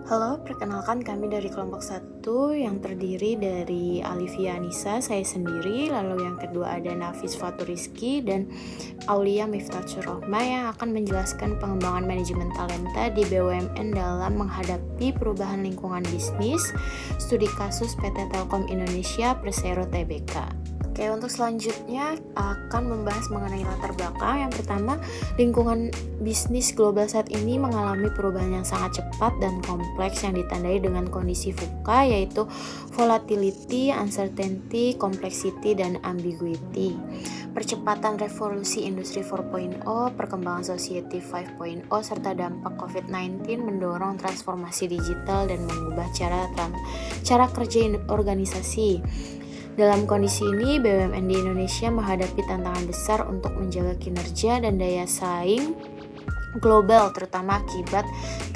Halo, perkenalkan kami dari kelompok 1 yang terdiri dari Alivia Anissa, saya sendiri, lalu yang kedua ada Nafis Faturiski dan Aulia Miftahul Rohma yang akan menjelaskan pengembangan manajemen talenta di BUMN dalam menghadapi perubahan lingkungan bisnis, studi kasus PT Telkom Indonesia Persero Tbk. Oke, untuk selanjutnya akan membahas mengenai latar belakang. Yang pertama, lingkungan bisnis global saat ini mengalami perubahan yang sangat cepat dan kompleks yang ditandai dengan kondisi VUCA, yaitu volatility, uncertainty, complexity, dan ambiguity. Percepatan revolusi industri 4.0, perkembangan society 5.0, serta dampak COVID-19 mendorong transformasi digital dan mengubah cara kerja organisasi. Dalam kondisi ini, BUMN di Indonesia menghadapi tantangan besar untuk menjaga kinerja dan daya saing global, terutama akibat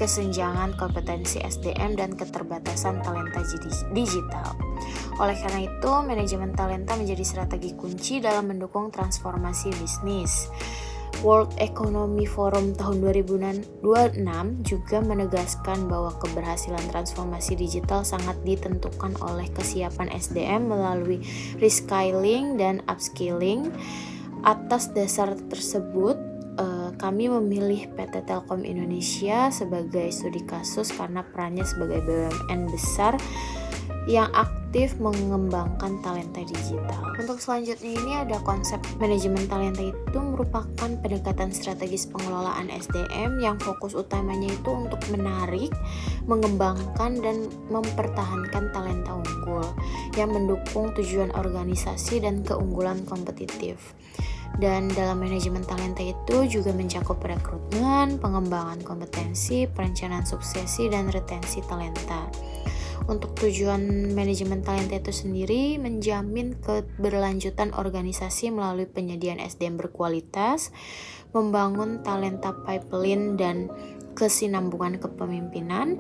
kesenjangan kompetensi SDM dan keterbatasan talenta digital. Oleh karena itu, manajemen talenta menjadi strategi kunci dalam mendukung transformasi bisnis. World Economic Forum tahun 2026 juga menegaskan bahwa keberhasilan transformasi digital sangat ditentukan oleh kesiapan SDM melalui reskilling dan upskilling. Atas dasar tersebut, kami memilih PT Telkom Indonesia sebagai studi kasus karena perannya sebagai BUMN besar yang aktif mengembangkan talenta digital. Untuk selanjutnya ini ada konsep manajemen talenta, itu merupakan pendekatan strategis pengelolaan SDM yang fokus utamanya itu untuk menarik, mengembangkan, dan mempertahankan talenta unggul yang mendukung tujuan organisasi dan keunggulan kompetitif. Dan dalam manajemen talenta itu juga mencakup rekrutmen, pengembangan kompetensi, perencanaan suksesi, dan retensi talenta. Untuk tujuan manajemen talenta itu sendiri menjamin keberlanjutan organisasi melalui penyediaan SDM berkualitas, membangun talenta pipeline dan kesinambungan kepemimpinan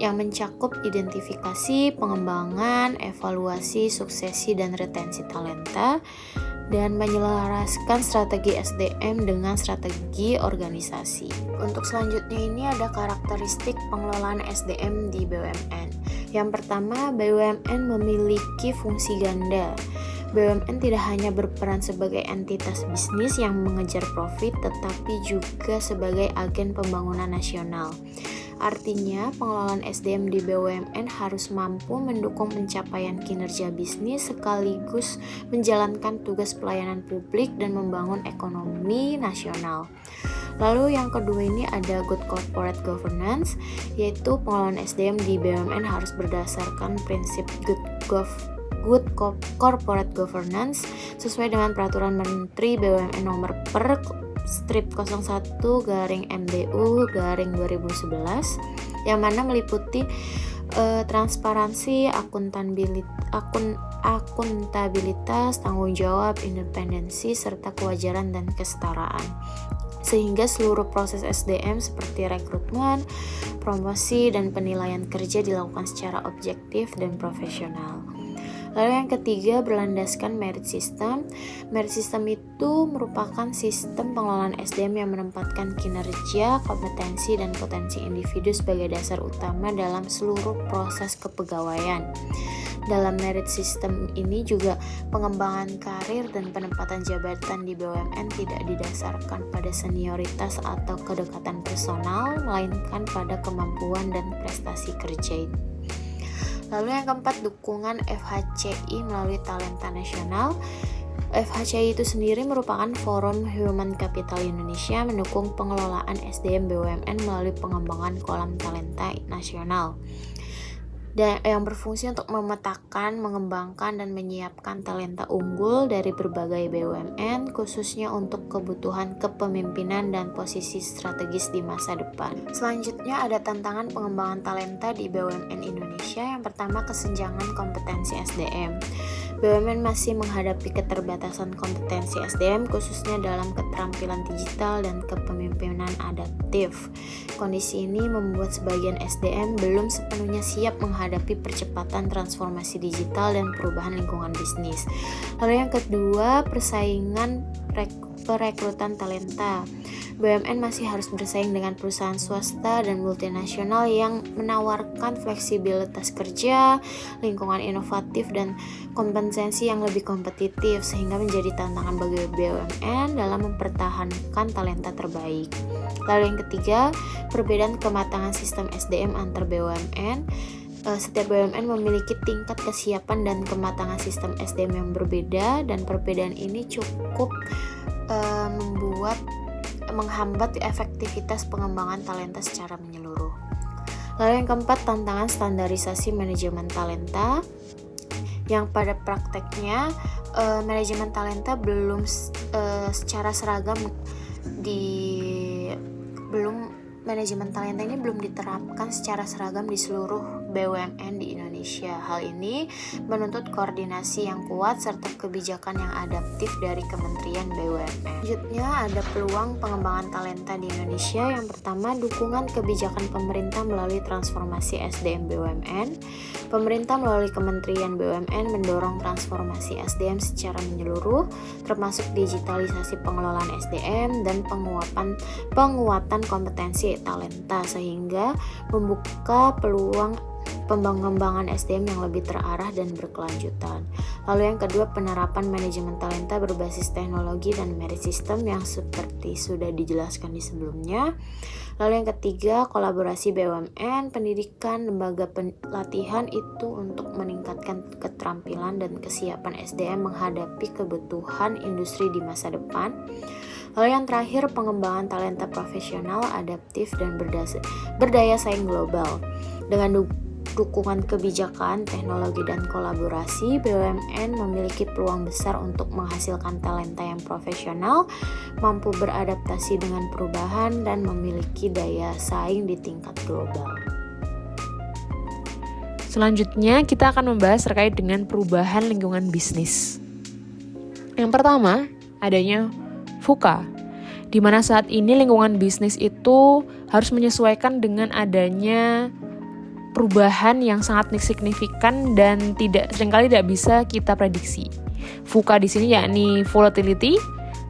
yang mencakup identifikasi, pengembangan, evaluasi, suksesi, dan retensi talenta, dan menyelaraskan strategi SDM dengan strategi organisasi. Untuk selanjutnya ini ada karakteristik pengelolaan SDM di BUMN. Yang pertama, BUMN memiliki fungsi ganda. BUMN tidak hanya berperan sebagai entitas bisnis yang mengejar profit, tetapi juga sebagai agen pembangunan nasional. Artinya, pengelolaan SDM di BUMN harus mampu mendukung pencapaian kinerja bisnis sekaligus menjalankan tugas pelayanan publik dan membangun ekonomi nasional. Lalu yang kedua ini ada good corporate governance, yaitu pengelolaan SDM di BUMN harus berdasarkan prinsip good corporate governance sesuai dengan peraturan Menteri BUMN nomor per strip 01/MDU/2011 yang mana meliputi transparansi, akuntabilitas, tanggung jawab, independensi, serta kewajaran dan kesetaraan. Sehingga seluruh proses SDM seperti rekrutmen, promosi, dan penilaian kerja dilakukan secara objektif dan profesional. Lalu yang ketiga berlandaskan merit system. Merit system itu merupakan sistem pengelolaan SDM yang menempatkan kinerja, kompetensi, dan potensi individu sebagai dasar utama dalam seluruh proses kepegawaian. Dalam merit system ini juga pengembangan karir dan penempatan jabatan di BUMN tidak didasarkan pada senioritas atau kedekatan personal, melainkan pada kemampuan dan prestasi kerja. Lalu yang keempat, dukungan FHCI melalui Talenta Nasional. FHCI itu sendiri merupakan Forum Human Capital Indonesia mendukung pengelolaan SDM BUMN melalui pengembangan kolam talenta nasional, dan yang berfungsi untuk memetakan, mengembangkan, dan menyiapkan talenta unggul dari berbagai BUMN, khususnya untuk kebutuhan kepemimpinan dan posisi strategis di masa depan. Selanjutnya ada tantangan pengembangan talenta di BUMN Indonesia. Yang pertama, kesenjangan kompetensi SDM. BUMN masih menghadapi keterbatasan kompetensi SDM khususnya dalam keterampilan digital dan kepemimpinan adaptif. Kondisi ini membuat sebagian SDM belum sepenuhnya siap menghadapi percepatan transformasi digital dan perubahan lingkungan bisnis. Lalu yang kedua, persaingan perekrutan talenta. BUMN masih harus bersaing dengan perusahaan swasta dan multinasional yang menawarkan fleksibilitas kerja, lingkungan inovatif, dan kompensasi yang lebih kompetitif, sehingga menjadi tantangan bagi BUMN dalam mempertahankan talenta terbaik. Lalu yang ketiga, perbedaan kematangan sistem SDM antar BUMN. Setiap BUMN memiliki tingkat kesiapan dan kematangan sistem SDM yang berbeda, dan perbedaan ini cukup menghambat efektivitas pengembangan talenta secara menyeluruh. Lalu yang keempat, tantangan standarisasi manajemen talenta, yang pada prakteknya manajemen talenta belum secara seragam manajemen talenta ini belum diterapkan secara seragam di seluruh BUMN di Indonesia. Hal ini menuntut koordinasi yang kuat serta kebijakan yang adaptif dari Kementerian BUMN. Selanjutnya ada peluang pengembangan talenta di Indonesia. Yang pertama, dukungan kebijakan pemerintah melalui transformasi SDM BUMN. Pemerintah melalui Kementerian BUMN mendorong transformasi SDM secara menyeluruh, termasuk digitalisasi pengelolaan SDM dan penguatan kompetensi talenta, sehingga membuka peluang pengembangan SDM yang lebih terarah dan berkelanjutan. Lalu yang kedua, penerapan manajemen talenta berbasis teknologi dan merit system yang seperti sudah dijelaskan di sebelumnya. Lalu yang ketiga, kolaborasi BUMN, pendidikan, lembaga pelatihan itu untuk meningkatkan keterampilan dan kesiapan SDM menghadapi kebutuhan industri di masa depan. Lalu yang terakhir, pengembangan talenta profesional, adaptif, dan berdaya saing global. Dengan dukungan kebijakan, teknologi, dan kolaborasi, BUMN memiliki peluang besar untuk menghasilkan talenta yang profesional, mampu beradaptasi dengan perubahan, dan memiliki daya saing di tingkat global. Selanjutnya, kita akan membahas terkait dengan perubahan lingkungan bisnis. Yang pertama, adanya VUCA, di mana saat ini lingkungan bisnis itu harus menyesuaikan dengan adanya perubahan yang sangat signifikan dan seringkali tidak bisa kita prediksi. VUCA di sini yakni volatility,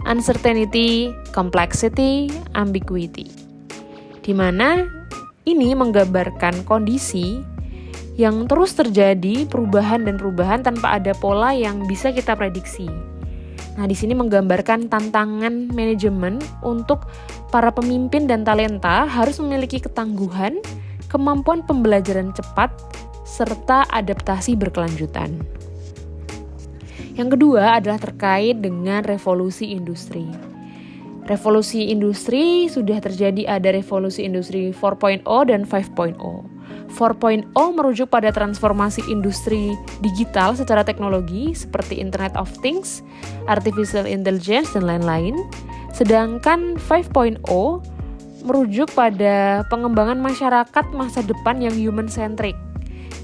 uncertainty, complexity, ambiguity. Di mana ini menggambarkan kondisi yang terus terjadi perubahan tanpa ada pola yang bisa kita prediksi. Nah, di sini menggambarkan tantangan manajemen untuk para pemimpin dan talenta harus memiliki ketangguhan, kemampuan pembelajaran cepat, serta adaptasi berkelanjutan. Yang kedua adalah terkait dengan revolusi industri. Revolusi industri sudah terjadi, ada revolusi industri 4.0 dan 5.0. 4.0 merujuk pada transformasi industri digital secara teknologi seperti Internet of Things, Artificial Intelligence, dan lain-lain. Sedangkan 5.0 merujuk pada pengembangan masyarakat masa depan yang human-centric.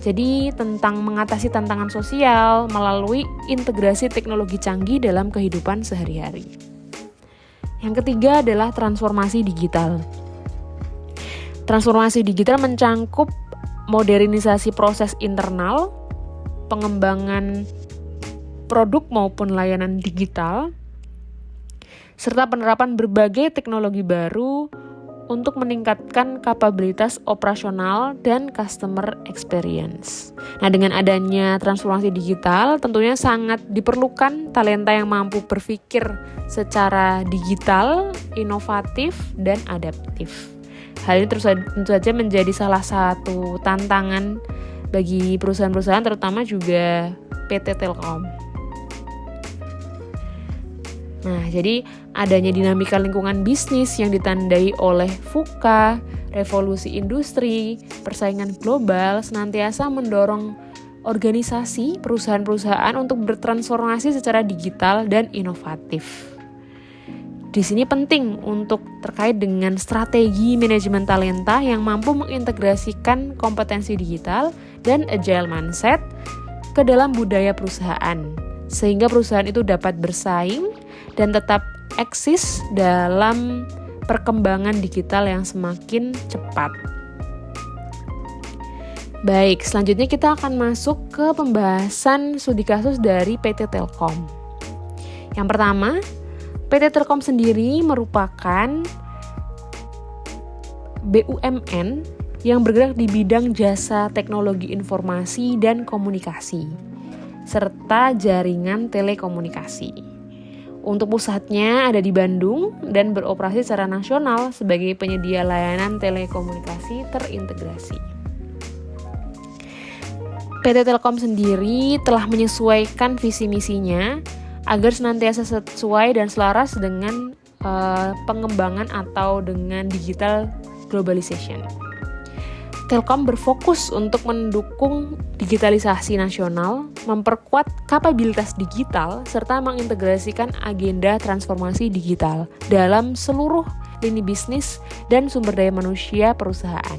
Jadi tentang mengatasi tantangan sosial melalui integrasi teknologi canggih dalam kehidupan sehari-hari. Yang ketiga adalah transformasi digital. Transformasi digital mencangkup modernisasi proses internal, pengembangan produk maupun layanan digital, serta penerapan berbagai teknologi baru untuk meningkatkan kapabilitas operasional dan customer experience. Nah, dengan adanya transformasi digital, tentunya sangat diperlukan talenta yang mampu berpikir secara digital, inovatif, dan adaptif. Hal ini tentu saja menjadi salah satu tantangan bagi perusahaan-perusahaan, terutama juga PT Telkom. Nah, jadi adanya dinamika lingkungan bisnis yang ditandai oleh VUCA, revolusi industri, persaingan global senantiasa mendorong organisasi perusahaan-perusahaan untuk bertransformasi secara digital dan inovatif. Di sini penting untuk terkait dengan strategi manajemen talenta yang mampu mengintegrasikan kompetensi digital dan agile mindset ke dalam budaya perusahaan, sehingga perusahaan itu dapat bersaing dan tetap eksis dalam perkembangan digital yang semakin cepat. Baik, selanjutnya kita akan masuk ke pembahasan studi kasus dari PT Telkom. Yang pertama, PT Telkom sendiri merupakan BUMN yang bergerak di bidang jasa teknologi informasi dan komunikasi, serta jaringan telekomunikasi. Untuk pusatnya ada di Bandung dan beroperasi secara nasional sebagai penyedia layanan telekomunikasi terintegrasi. PT Telkom sendiri telah menyesuaikan visi misinya agar senantiasa sesuai dan selaras dengan pengembangan atau dengan digital globalization. Telkom berfokus untuk mendukung digitalisasi nasional, memperkuat kapabilitas digital, serta mengintegrasikan agenda transformasi digital dalam seluruh lini bisnis dan sumber daya manusia perusahaan.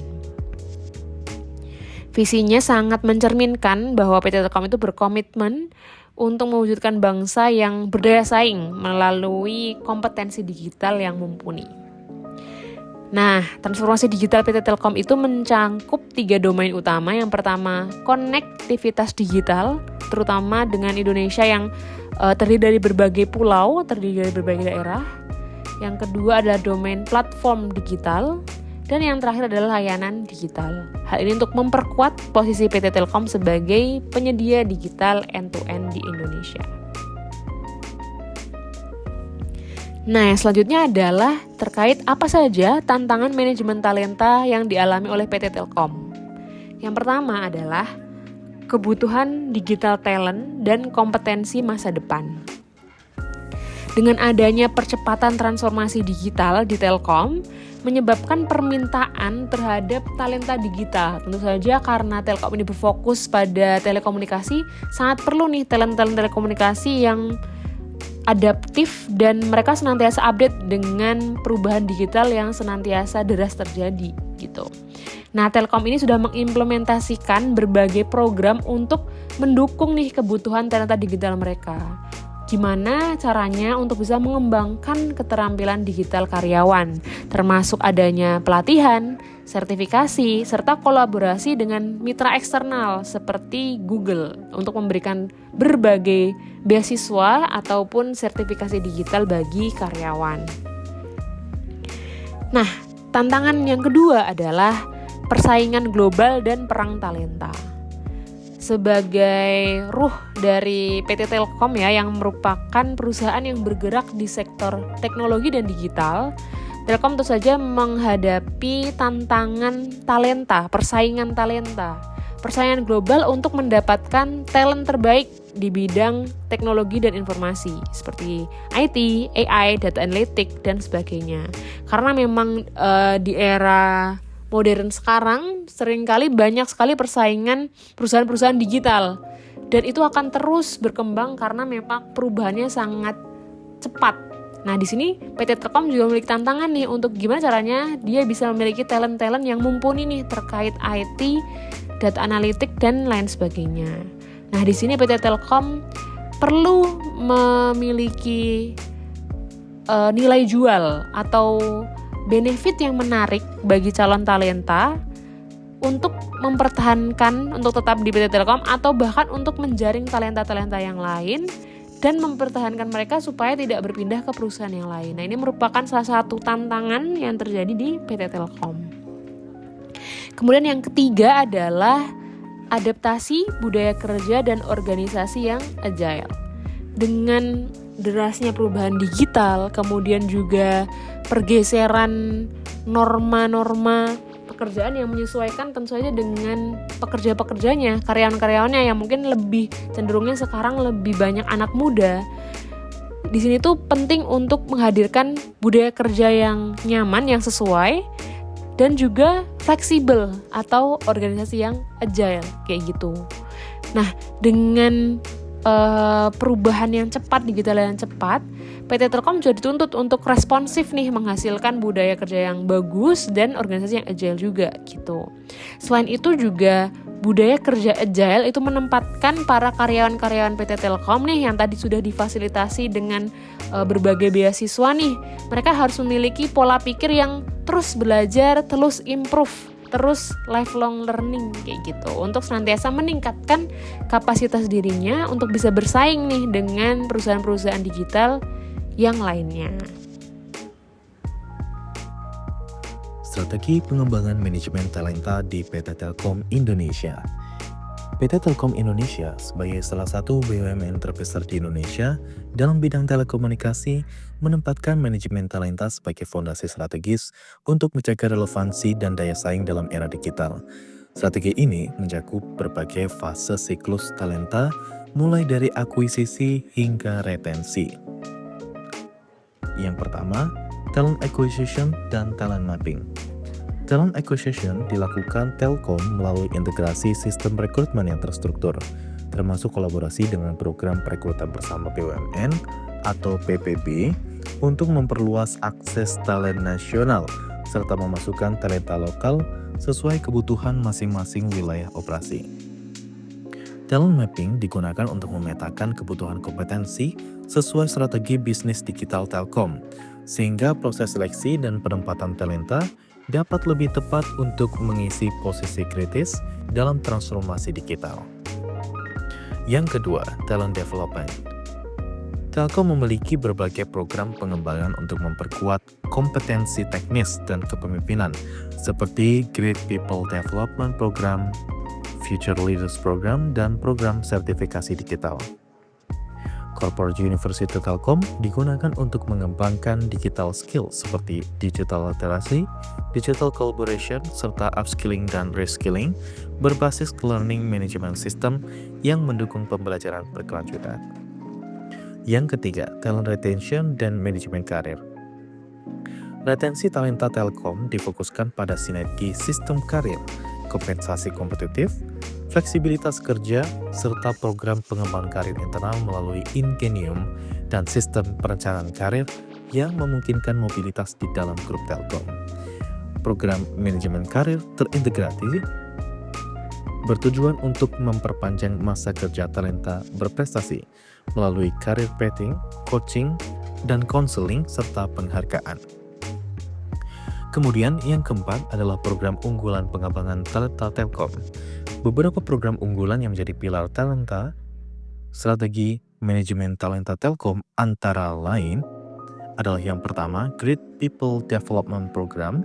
Visinya sangat mencerminkan bahwa PT Telkom itu berkomitmen untuk mewujudkan bangsa yang berdaya saing melalui kompetensi digital yang mumpuni. Nah, transformasi digital PT Telkom itu mencangkup 3 domain utama. Yang pertama, konektivitas digital, terutama dengan Indonesia yang terdiri dari berbagai pulau, terdiri dari berbagai daerah. Yang kedua adalah domain platform digital. Dan yang terakhir adalah layanan digital. Hal ini untuk memperkuat posisi PT Telkom sebagai penyedia digital end-to-end di Indonesia. Nah, yang selanjutnya adalah terkait apa saja tantangan manajemen talenta yang dialami oleh PT Telkom. Yang pertama adalah kebutuhan digital talent dan kompetensi masa depan. Dengan adanya percepatan transformasi digital di Telkom, menyebabkan permintaan terhadap talenta digital. Tentu saja karena Telkom ini berfokus pada telekomunikasi, sangat perlu nih talent-talent telekomunikasi yang adaptif dan mereka senantiasa update dengan perubahan digital yang senantiasa deras terjadi gitu. Nah, Telkom ini sudah mengimplementasikan berbagai program untuk mendukung nih kebutuhan talenta digital mereka. Gimana caranya untuk bisa mengembangkan keterampilan digital karyawan, termasuk adanya pelatihan, sertifikasi, serta kolaborasi dengan mitra eksternal seperti Google untuk memberikan berbagai beasiswa ataupun sertifikasi digital bagi karyawan. Nah, tantangan yang kedua adalah persaingan global dan perang talenta. Sebagai ruh dari PT Telkom ya, yang merupakan perusahaan yang bergerak di sektor teknologi dan digital, Telkom tentu saja menghadapi tantangan talenta, persaingan global untuk mendapatkan talent terbaik di bidang teknologi dan informasi seperti IT, AI, data analytics dan sebagainya. Karena memang di era modern sekarang seringkali banyak sekali persaingan perusahaan-perusahaan digital dan itu akan terus berkembang karena memang perubahannya sangat cepat. Nah, di sini PT Telkom juga memiliki tantangan nih untuk gimana caranya dia bisa memiliki talent-talent yang mumpuni nih terkait IT, data analytics dan lain sebagainya. Nah, di sini PT Telkom perlu memiliki nilai jual atau benefit yang menarik bagi calon talenta untuk mempertahankan untuk tetap di PT Telkom atau bahkan untuk menjaring talenta-talenta yang lain dan mempertahankan mereka supaya tidak berpindah ke perusahaan yang lain. Nah, ini merupakan salah satu tantangan yang terjadi di PT Telkom. Kemudian yang ketiga adalah adaptasi budaya kerja dan organisasi yang agile. Dengan derasnya perubahan digital, kemudian juga pergeseran norma-norma pekerjaan yang menyesuaikan tentu saja dengan pekerja-pekerjanya, karyawan-karyawannya yang mungkin lebih cenderungnya sekarang lebih banyak anak muda. Di sini tuh penting untuk menghadirkan budaya kerja yang nyaman, yang sesuai dan juga fleksibel atau organisasi yang agile kayak gitu. Nah, dengan perubahan yang cepat, digital yang cepat, PT Telkom juga dituntut untuk responsif nih, menghasilkan budaya kerja yang bagus dan organisasi yang agile juga gitu. Selain itu juga budaya kerja agile itu menempatkan para karyawan-karyawan PT Telkom nih yang tadi sudah difasilitasi dengan berbagai beasiswa nih, mereka harus memiliki pola pikir yang terus belajar, terus improve, terus lifelong learning kayak gitu untuk senantiasa meningkatkan kapasitas dirinya untuk bisa bersaing nih dengan perusahaan-perusahaan digital yang lainnya. strategi pengembangan manajemen talenta di PT Telkom Indonesia. PT Telkom Indonesia sebagai salah satu BUMN terbesar di Indonesia dalam bidang telekomunikasi menempatkan manajemen talenta sebagai fondasi strategis untuk menjaga relevansi dan daya saing dalam era digital. Strategi ini mencakup berbagai fase siklus talenta mulai dari akuisisi hingga retensi. Yang pertama, talent acquisition dan talent mapping. Talent acquisition dilakukan Telkom melalui integrasi sistem rekrutmen yang terstruktur, termasuk kolaborasi dengan program perekrutan bersama BUMN atau PPB untuk memperluas akses talent nasional serta memasukkan talenta lokal sesuai kebutuhan masing-masing wilayah operasi. Talent mapping digunakan untuk memetakan kebutuhan kompetensi sesuai strategi bisnis digital Telkom, sehingga proses seleksi dan penempatan talenta dapat lebih tepat untuk mengisi posisi kritis dalam transformasi digital. Yang kedua, talent development. Telkom memiliki berbagai program pengembangan untuk memperkuat kompetensi teknis dan kepemimpinan, seperti Great People Development Program, Future Leaders Program, dan program sertifikasi digital. Corporate University Telkom digunakan untuk mengembangkan digital skill seperti digital literasi, digital collaboration, serta upskilling dan reskilling berbasis learning management system yang mendukung pembelajaran berkelanjutan. Yang ketiga, talent retention dan manajemen karir. Retensi talenta Telkom difokuskan pada sinergi sistem karir, kompensasi kompetitif, fleksibilitas kerja, serta program pengembangan karir internal melalui Ingenium dan sistem perencanaan karir yang memungkinkan mobilitas di dalam grup Telkom. Program manajemen karir terintegrasi bertujuan untuk memperpanjang masa kerja talenta berprestasi melalui career pathing, coaching, dan konseling serta penghargaan. Kemudian yang keempat adalah program unggulan pengembangan talenta Telkom. Beberapa program unggulan yang menjadi pilar talenta strategi manajemen talenta Telkom antara lain adalah yang pertama, Great People Development Program,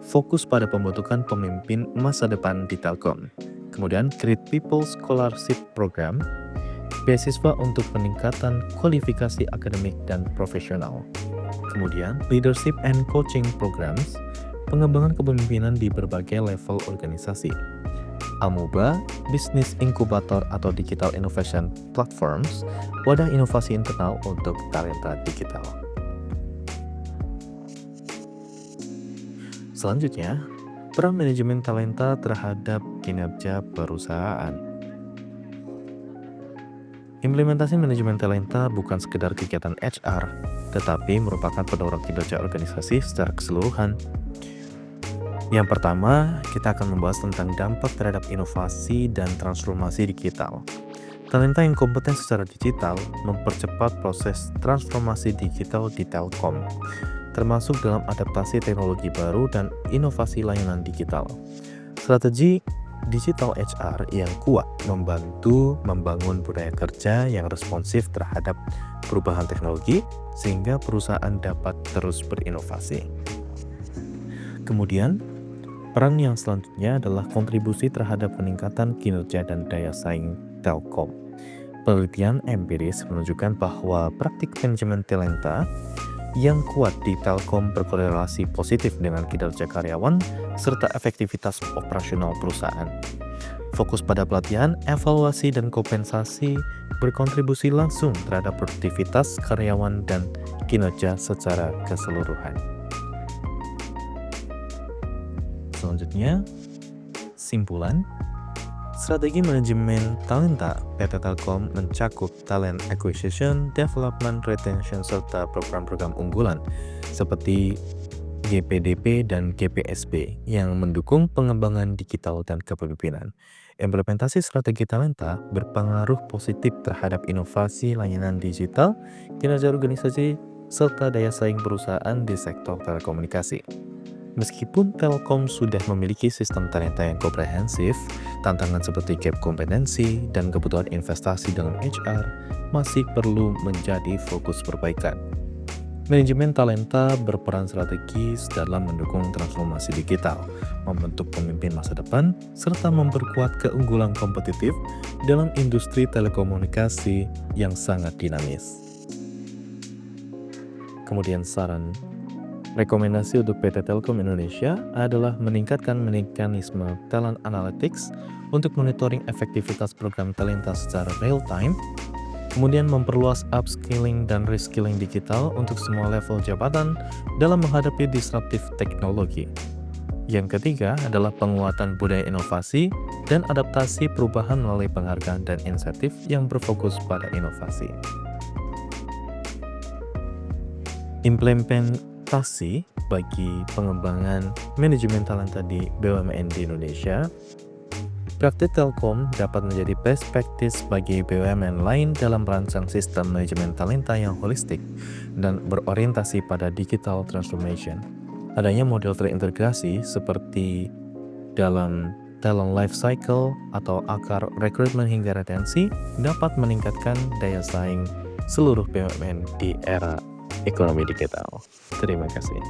fokus pada pembentukan pemimpin masa depan di Telkom. Kemudian Great People Scholarship Program, beasiswa untuk peningkatan kualifikasi akademik dan profesional. Kemudian Leadership and Coaching Programs, pengembangan kepemimpinan di berbagai level organisasi. Amuba, Business Incubator atau Digital Innovation Platforms, wadah inovasi internal untuk talenta digital. Selanjutnya, peran manajemen talenta terhadap kinerja perusahaan. Implementasi manajemen talenta bukan sekedar kegiatan HR, tetapi merupakan pendorong kinerja organisasi secara keseluruhan. Yang pertama, kita akan membahas tentang dampak terhadap inovasi dan transformasi digital. Talenta yang kompeten secara digital mempercepat proses transformasi digital di Telkom, termasuk dalam adaptasi teknologi baru dan inovasi layanan digital. Strategi digital HR yang kuat membantu membangun budaya kerja yang responsif terhadap perubahan teknologi sehingga perusahaan dapat terus berinovasi. Kemudian, peran yang selanjutnya adalah kontribusi terhadap peningkatan kinerja dan daya saing Telkom. Penelitian empiris menunjukkan bahwa praktik manajemen talenta yang kuat di Telkom berkorelasi positif dengan kinerja karyawan serta efektivitas operasional perusahaan. Fokus pada pelatihan, evaluasi, dan kompensasi berkontribusi langsung terhadap produktivitas karyawan dan kinerja secara keseluruhan. Selanjutnya, simpulan. Strategi manajemen talenta PT Telkom mencakup talent acquisition, development, retention, serta program-program unggulan seperti GPDP dan GPSB yang mendukung pengembangan digital dan kepemimpinan. Implementasi strategi talenta berpengaruh positif terhadap inovasi layanan digital, kinerja organisasi, serta daya saing perusahaan di sektor telekomunikasi. Meskipun Telkom sudah memiliki sistem talenta yang komprehensif, tantangan seperti gap kompetensi dan kebutuhan investasi dalam HR masih perlu menjadi fokus perbaikan. Manajemen talenta berperan strategis dalam mendukung transformasi digital, membentuk pemimpin masa depan, serta memperkuat keunggulan kompetitif dalam industri telekomunikasi yang sangat dinamis. Kemudian saran rekomendasi untuk PT Telkom Indonesia adalah meningkatkan mekanisme talent analytics untuk monitoring efektivitas program talenta secara real time, kemudian memperluas upskilling dan reskilling digital untuk semua level jabatan dalam menghadapi disruptif teknologi. Yang ketiga adalah penguatan budaya inovasi dan adaptasi perubahan melalui penghargaan dan insentif yang berfokus pada inovasi. Implementasi bagi pengembangan manajemen talenta di BUMN di Indonesia. Praktik Telkom dapat menjadi best practice bagi BUMN lain dalam merancang sistem manajemen talenta yang holistik dan berorientasi pada digital transformation. Adanya model terintegrasi seperti dalam talent life cycle atau akar rekrutmen hingga retensi dapat meningkatkan daya saing seluruh BUMN di era ekonomi digital. Terima kasih.